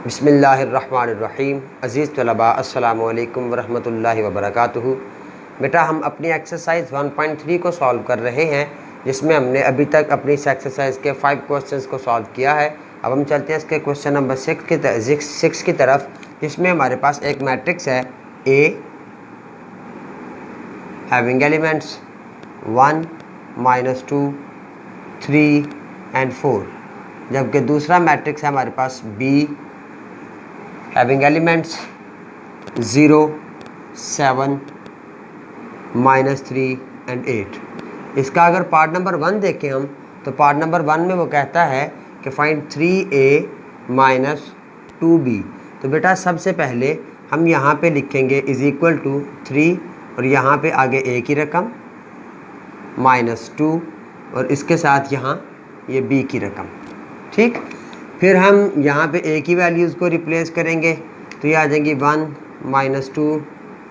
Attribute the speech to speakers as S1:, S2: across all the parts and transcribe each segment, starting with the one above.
S1: बिस्मिल्लाहिर्रहमानिर्रहीम। अज़ीज़ तलबा अस्सलामु अलैकुम वरहमतुल्लाहि वबरकातुहू। बेटा हम अपनी एक्सरसाइज 1.3 को सॉल्व कर रहे हैं, जिसमें हमने अभी तक अपनी इस एक्सरसाइज के 5 क्वेश्चंस को सॉल्व किया है। अब हम चलते हैं इसके क्वेश्चन नंबर 6 की तरफ, जिसमें हमारे पास एक मैट्रिक्स है ए हैविंग एलिमेंट्स 1, -2, 3 एंड 4, जबकि दूसरा मैट्रिक्स है हमारे पास बी हैविंग एलिमेंट्स 0, 7, -3 एंड 8। इसका अगर पार्ट नंबर 1 देखें हम, तो पार्ट नंबर 1 में वो कहता है कि फाइंड 3a - 2b। तो बेटा सबसे पहले हम यहाँ पे लिखेंगे इज इक्वल टू 3 और यहाँ पे आगे a की रकम -2 और इसके साथ यहाँ ये b की रकम। ठीक, फिर हम यहाँ पे a की वैल्यूज़ को रिप्लेस करेंगे, तो ये आ जाएंगी 1, -2,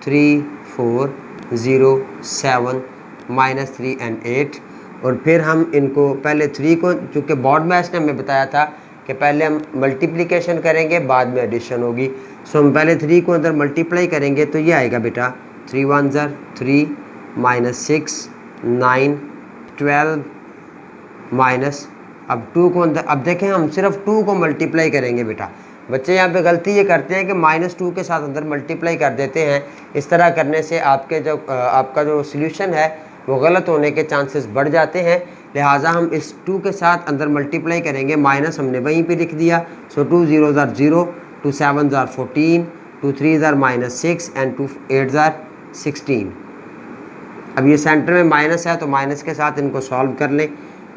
S1: 3, 4, 0, 7, -3 एंड 8। और फिर हम इनको पहले 3 को, चूँकि बोर्ड मैच ने हमें बताया था कि पहले हम मल्टीप्लिकेशन करेंगे बाद में एडिशन होगी, सो हम पहले 3 को अंदर मल्टीप्लाई करेंगे, तो ये आएगा बेटा 3 1 3, -6, 9, 12 माइनस, अब 2 को अंदर, अब देखें हम सिर्फ 2 को मल्टीप्लाई करेंगे बेटा। बच्चे यहाँ पे गलती ये करते हैं कि -2 के साथ अंदर मल्टीप्लाई कर देते हैं। इस तरह करने से आपका जो सोल्यूशन है वो गलत होने के चांसेस बढ़ जाते हैं। लिहाजा हम इस 2 के साथ अंदर मल्टीप्लाई करेंगे, माइनस हमने वहीं पे लिख दिया। सो 2 0 0, 2 7 14, 2 3 -6 एंड 2 8 16। अब ये सेंटर में माइनस है तो माइनस के साथ इनको सॉल्व कर लें,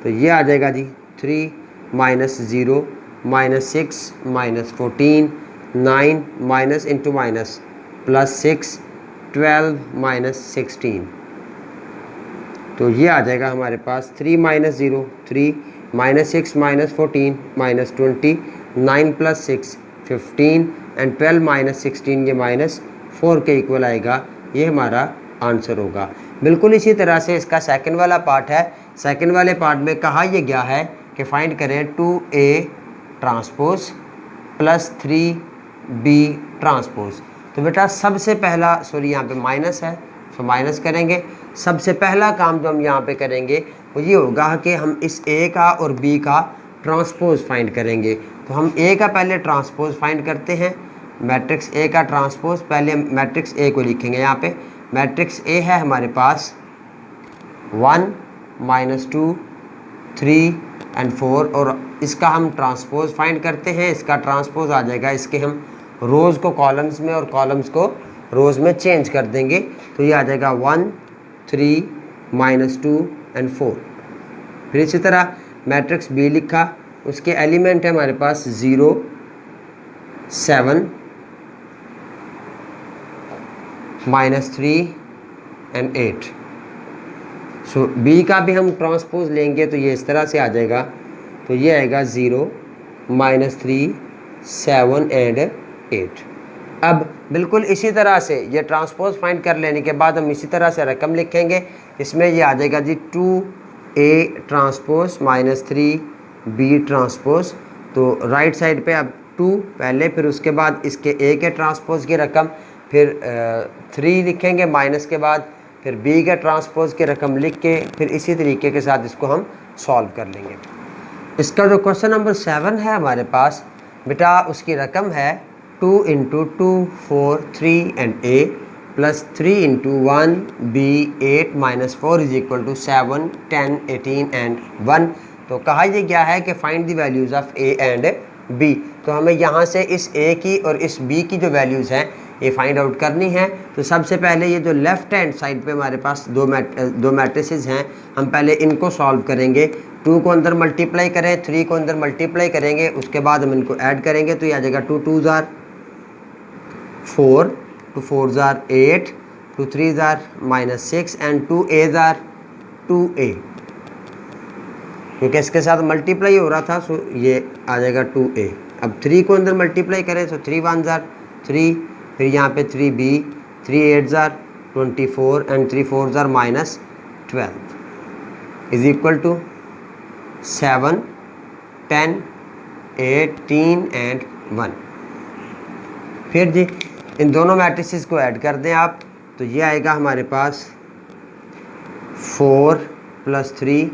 S1: तो ये आ जाएगा जी 3 -0 -6 -14, 9 माइनस इंटू माइनस +6, 12 -16। तो ये आ जाएगा हमारे पास 3 -0 3, -6 -14 -20, 9 + 6 15 एंड 12 -16 ये -4 के इक्वल आएगा। ये हमारा आंसर होगा। बिल्कुल इसी तरह से इसका सेकंड वाला पार्ट है। सेकंड वाले पार्ट में कहा यह गया है कि फाइंड करें 2a ट्रांसपोज + 3b ट्रांसपोज। तो बेटा सबसे पहला, सॉरी यहाँ पे माइनस है तो माइनस करेंगे। सबसे पहला काम जो हम यहाँ पे करेंगे वो ये होगा कि हम इस a का और b का ट्रांसपोज फाइंड करेंगे। तो हम a का पहले ट्रांसपोज फाइंड करते हैं। मैट्रिक्स a का ट्रांसपोज, पहले हम मैट्रिक्स a को लिखेंगे। यहाँ पे मैट्रिक्स a है हमारे पास 1, -2, 3 एंड 4 और इसका हम ट्रांसपोज फाइंड करते हैं। इसका ट्रांसपोज आ जाएगा, इसके हम रोज़ को कॉलम्स में और कॉलम्स को रोज़ में चेंज कर देंगे, तो ये आ जाएगा 1, 3, -2 एंड 4। फिर इसी तरह मैट्रिक्स बी लिखा, उसके एलिमेंट है हमारे पास 0, 7, -3 एंड 8। सो बी का भी हम ट्रांसपोज लेंगे तो ये इस तरह से आ जाएगा, तो ये आएगा 0, -3, 7 एंड 8। अब बिल्कुल इसी तरह से ये ट्रांसपोज फाइंड कर लेने के बाद हम इसी तरह से रकम लिखेंगे। इसमें ये आ जाएगा जी 2a ट्रांसपोज -3b ट्रांसपोज। तो राइट साइड पे अब 2 पहले, फिर उसके बाद इसके a के ट्रांसपोज की रकम, फिर 3 लिखेंगे माइनस के बाद, फिर b के ट्रांसपोज की रकम लिख के फिर इसी तरीके के साथ इसको हम सॉल्व कर लेंगे। इसका जो क्वेश्चन नंबर 7 है हमारे पास बेटा, उसकी रकम है 2 × 2 4 3 एंड a + 3 × 1 b 8 - 4 = 7 10 18 एंड 1। तो कहा यह गया है कि find the values of a and b। तो हमें यहाँ से इस a की और इस b की जो वैल्यूज़ हैं ये फाइंड आउट करनी है। तो सबसे पहले ये जो लेफ़्ट हैंड साइड पे हमारे पास दो मैट्रिसेस हैं, हम पहले इनको सॉल्व करेंगे। 2 को अंदर मल्टीप्लाई करें, 3 को अंदर मल्टीप्लाई करेंगे, उसके बाद हम इनको ऐड करेंगे, तो ये आ जाएगा 2 2 4, 2 4 8, 2 3 -6 एंड 2 a 2a, क्योंकि इसके साथ मल्टीप्लाई हो रहा था, सो ये आ जाएगा 2a। अब 3 को अंदर मल्टीप्लाई करें, सो 3 1 3, फिर यहाँ पे 3b, 3 8 24 एंड 3 4 -12 = 7 10 18 एंड 1। फिर जी इन दोनों मैट्रिसेस को ऐड कर दें आप, तो ये आएगा हमारे पास 4 + 3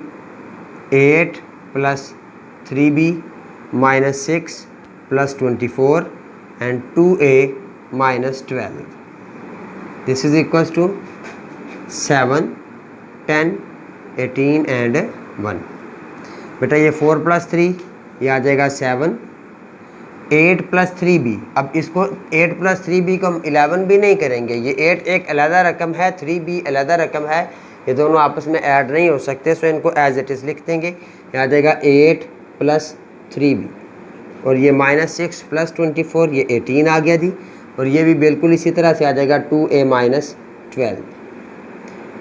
S1: 8 + 3b - 6 + 24 and 2a - 12. This is equals to 7 10 18 and 1. बेटा ये 4 + 3 ये आ जाएगा 7, 8 + 3b। अब इसको 8 + 3b को हम 11 भी नहीं करेंगे, ये 8 एक अलहदा रकम है, 3b अलहदा रकम है, ये दोनों आपस में ऐड नहीं हो सकते, सो इनको एज इट इज़ लिख देंगे। ये आ जाएगा 8 + 3b और ये -6 + 24 ये 18 आ गया जी, और ये भी बिल्कुल इसी तरह से आ जाएगा 2a - 12।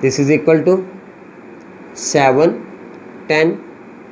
S1: This is equal to 7 10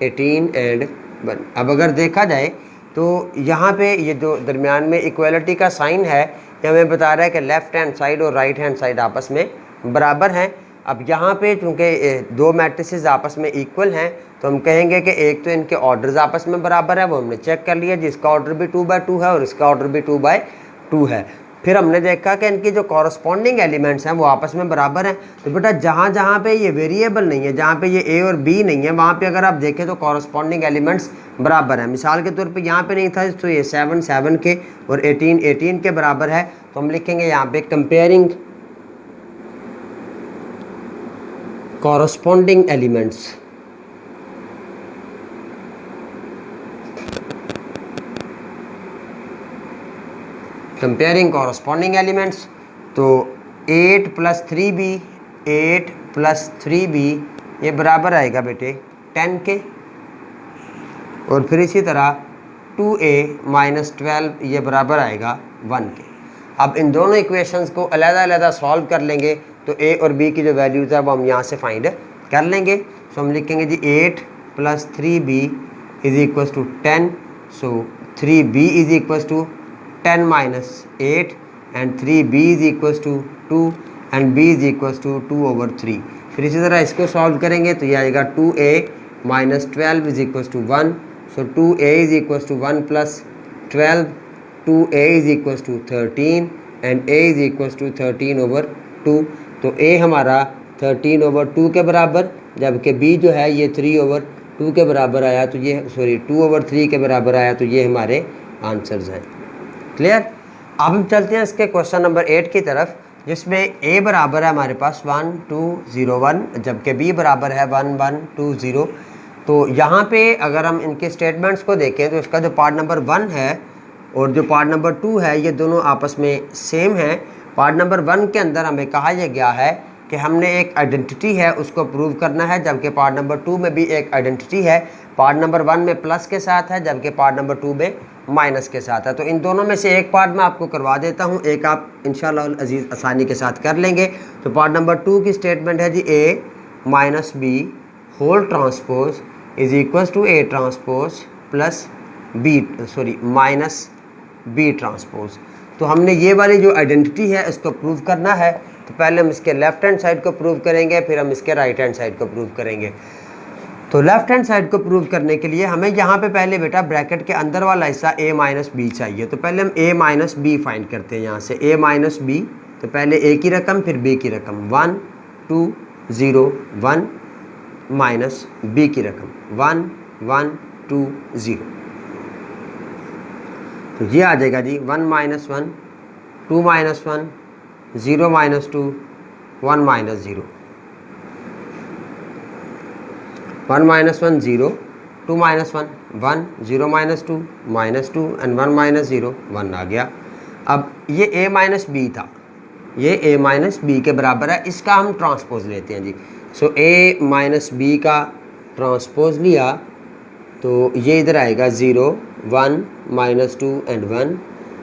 S1: 18 and 1। अब अगर देखा जाए तो यहाँ पे ये जो दरमियान में इक्वलिटी का साइन है, ये हमें बता रहा है कि लेफ़्ट हैंड साइड और राइट हैंड साइड आपस में बराबर हैं। अब यहाँ पे चूँकि दो मैट्रिसेस आपस में इक्वल हैं, तो हम कहेंगे कि एक तो इनके ऑर्डर्स आपस में बराबर है, वो हमने चेक कर लिया, जिसका ऑर्डर भी 2/2 है और इसका ऑर्डर भी 2/2 है। फिर हमने देखा कि इनकी जो कॉरस्पॉन्डिंग एलिमेंट्स हैं वो आपस में बराबर हैं। तो बेटा जहाँ जहाँ पे ये वेरिएबल नहीं है, जहाँ पे ये ए और बी नहीं है, वहाँ पे अगर आप देखें तो कॉरस्पॉन्डिंग एलिमेंट्स बराबर हैं। मिसाल के तौर पे यहाँ पे नहीं था, तो ये 7 7 के और 18 18 के बराबर है, तो हम लिखेंगे यहाँ पे comparing corresponding elements. Comparing corresponding elements, तो 8 + 3b 8 + 3b ये बराबर आएगा बेटे 10 के, और फिर इसी तरह 2a - 12 ये बराबर आएगा 1 के। अब इन दोनों इक्वेशंस को अलग-अलग सॉल्व कर लेंगे, तो a और b की जो वैल्यूज़ है वो हम यहाँ से फाइंड कर लेंगे। सो हम लिखेंगे जी 8 + 3b = 10, so 3b = 10 - 8 and 3b = 2 and b = 2/3। फिर इसी तरह इसको सॉल्व करेंगे तो ये आएगा 2a - 12 = 1, so 2a = 1 + 12, 2a = 13 and a = 13/2। तो a हमारा 13/2 के बराबर, जबकि b जो है ये 3/2 के बराबर आया, तो ये 2/3 के बराबर आया, तो ये हमारे आंसर्स हैं। क्लियर। अब हम चलते हैं इसके क्वेश्चन नंबर 8 की तरफ, जिसमें a बराबर है हमारे पास 1 2 0 1, जबकि b बराबर है 1 1 2 0। तो यहाँ पे अगर हम इनके स्टेटमेंट्स को देखें तो इसका जो पार्ट नंबर 1 है और जो पार्ट नंबर 2 है ये दोनों आपस में सेम है। पार्ट नंबर 1 के अंदर हमें कहा यह गया है कि हमने एक आइडेंटिटी है उसको प्रूव करना है, जबकि पार्ट नंबर 2 में भी एक आइडेंटिटी है। पार्ट नंबर 1 में प्लस के साथ है, जबकि पार्ट नंबर 2 में माइनस के साथ है। तो इन दोनों में से एक पार्ट मैं आपको करवा देता हूँ, एक आप इंशाअल्लाह अजीज़ आसानी के साथ कर लेंगे। तो पार्ट नंबर 2 की स्टेटमेंट है जी a - b whole transpose = a transpose plus b transpose. तो हमने ये वाली जो आइडेंटिटी है इसको प्रूव करना है, तो पहले हम इसके लेफ़्ट हैंड साइड को प्रूव करेंगे, फिर हम इसके राइट हैंड साइड को प्रूव करेंगे। तो लेफ़्ट हैंड साइड को प्रूव करने के लिए हमें यहाँ पे पहले बेटा ब्रैकेट के अंदर वाला हिस्सा a - b चाहिए। तो पहले हम a - b फाइंड करते हैं यहाँ से, a - b, तो पहले a की रकम फिर b की रकम, 1 2 0 1 माइनस b की रकम 1 1 2 0। तो ये आ जाएगा जी 1 - 1 2 - 1 0 - 2 1 - 0 1 1 - 1 0 2 - 1 1 0 - 2 -2 -2 and 1 - 0 1 आ गया। अब ये a - b था, ये a - b के बराबर है, इसका हम ट्रांसपोज लेते हैं जी। सो a - b का ट्रांसपोज लिया तो ये इधर आएगा 0 1 -2 and 1,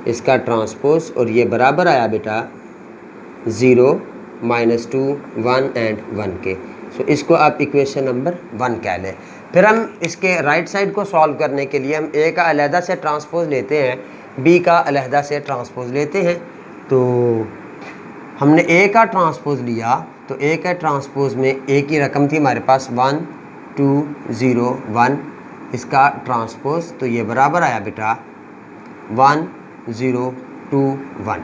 S1: इसका ट्रांसपोज, और ये बराबर आया बेटा 0 -2 1 and 1 के। सो इसको आप इक्वेशन नंबर 1 कह लें। फिर हम इसके राइट साइड को सॉल्व करने के लिए हम a का अलहदा से ट्रांसपोज लेते हैं, b का अलहदा से ट्रांसपोज लेते हैं। तो हमने a का ट्रांसपोज लिया, तो a का ट्रांसपोज में a की रकम थी हमारे पास 1 2 0 1, इसका ट्रांसपोज, तो ये बराबर आया बेटा 1 0 2 1।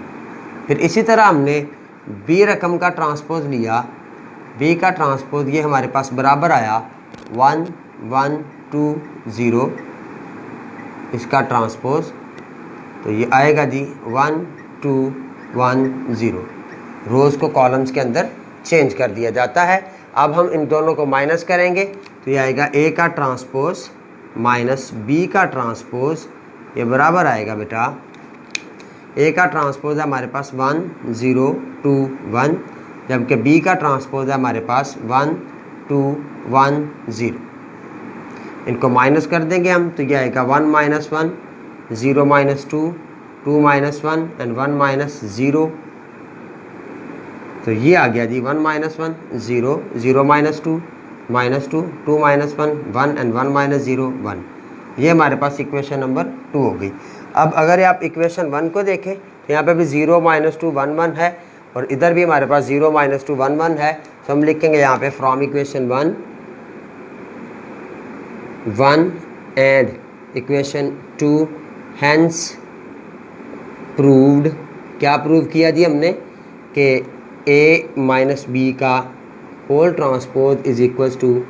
S1: फिर इसी तरह हमने बी रकम का ट्रांसपोज लिया, बी का ट्रांसपोज ये हमारे पास बराबर आया 1 1 2 0, इसका ट्रांसपोज तो ये आएगा जी 1 2 1 0। रोज़ को कॉलम्स के अंदर चेंज कर दिया जाता है। अब हम इन दोनों को माइनस करेंगे तो ये आएगा ए का ट्रांसपोज माइनस बी का ट्रांसपोज, ये बराबर आएगा बेटा ए का ट्रांसपोज है हमारे पास 1 0 2 1, जबकि बी का ट्रांसपोज है हमारे पास 1 2 1 0। इनको माइनस कर देंगे हम तो ये आएगा 1 - 1 0 - 2 2 - 1 एंड 1 - 0। तो ये आ गया जी 1 - 1 0 0 - 2 -2 2 - 1 1 एंड 1 - 0 1। ये हमारे पास इक्वेशन नंबर 2 हो गई। अब अगर आप इक्वेशन 1 को देखें तो यहाँ पे भी 0 - 2 1 1 है और इधर भी हमारे पास 0 - 2 1 1 है। तो हम लिखेंगे यहाँ पे from equation 1 and equation 2 hence proved. क्या प्रूव किया जी हमने कि ए माइनस बी का whole transpose is equals to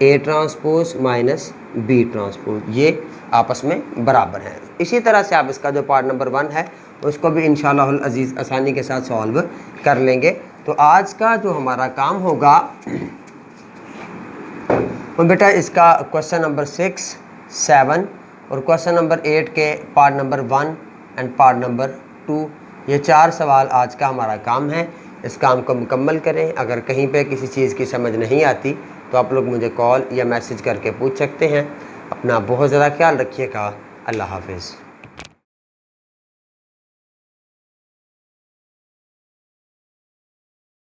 S1: A transpose minus B transpose, ये आपस में बराबर हैं। इसी तरह से आप इसका जो पार्ट नंबर 1 है उसको भी इंशाअल्लाहुल अज़ीज़ आसानी के साथ सॉल्व कर लेंगे। तो आज का जो हमारा काम होगा वो बेटा इसका क्वेश्चन नंबर 6 7 और क्वेश्चन नंबर 8 के part number 1 and part number 2, ये 4 सवाल आज का हमारा काम है। इस काम को मुकम्मल करें। अगर कहीं पे किसी चीज़ की समझ नहीं आती तो आप लोग मुझे कॉल या मैसेज करके पूछ सकते हैं। अपना बहुत ज़्यादा ख्याल रखिएगा। अल्लाह हाफ़िज़।